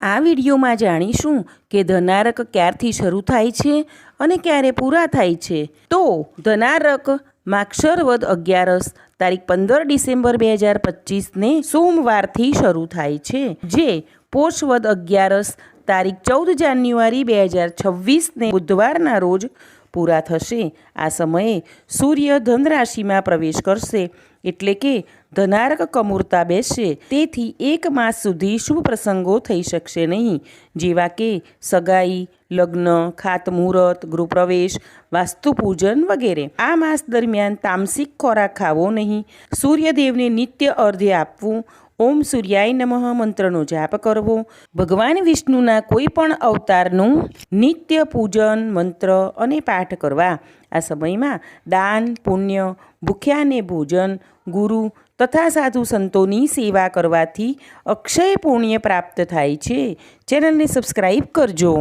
આ વિડીયોમાં જાણીશું કે ધનારક ક્યારથી શરૂ થાય છે અને ક્યારે પૂરા થાય છે। તો ધનારક માક્ષર વદ 11 તારીખ 15 ડિસેમ્બર 2025ને સોમવારથી શરૂ થાય છે, જે પોષ વદ 11 તારીખ 14 જાન્યુઆરી 2026ને બુધવારના રોજ પૂરા થશે। આ સમયે સૂર્ય ધન રાશિમાં પ્રવેશ કરશે, એટલે કે ધનારક કમૂરતા બેસશે। તેથી 1 માસ સુધી શુભ પ્રસંગો થઈ શકશે નહીં, જેવા કે સગાઈ, લગ્ન, ખાતમુહૂર્ત, ગૃહપ્રવેશ, વાસ્તુપૂજન વગેરે। આ માસ દરમિયાન તામસિક ખોરાક ખાવો નહીં, સૂર્યદેવને નિત્ય અર્ધ્ય આપવું, ઓમ સૂર્યાય નમઃ મંત્રનો જાપ કરવો, ભગવાન વિષ્ણુના કોઈ પણ અવતારનું નિત્ય પૂજન, મંત્ર અને પાઠ કરવા। આ સમયમાં દાન, પુણ્ય, ભૂખ્યાને ભોજન, ગુરુ તથા સાધુ સંતોની સેવા કરવાથી અક્ષય પુણ્ય પ્રાપ્ત થાય છે। ચેનલને સબસ્ક્રાઈબ કરજો।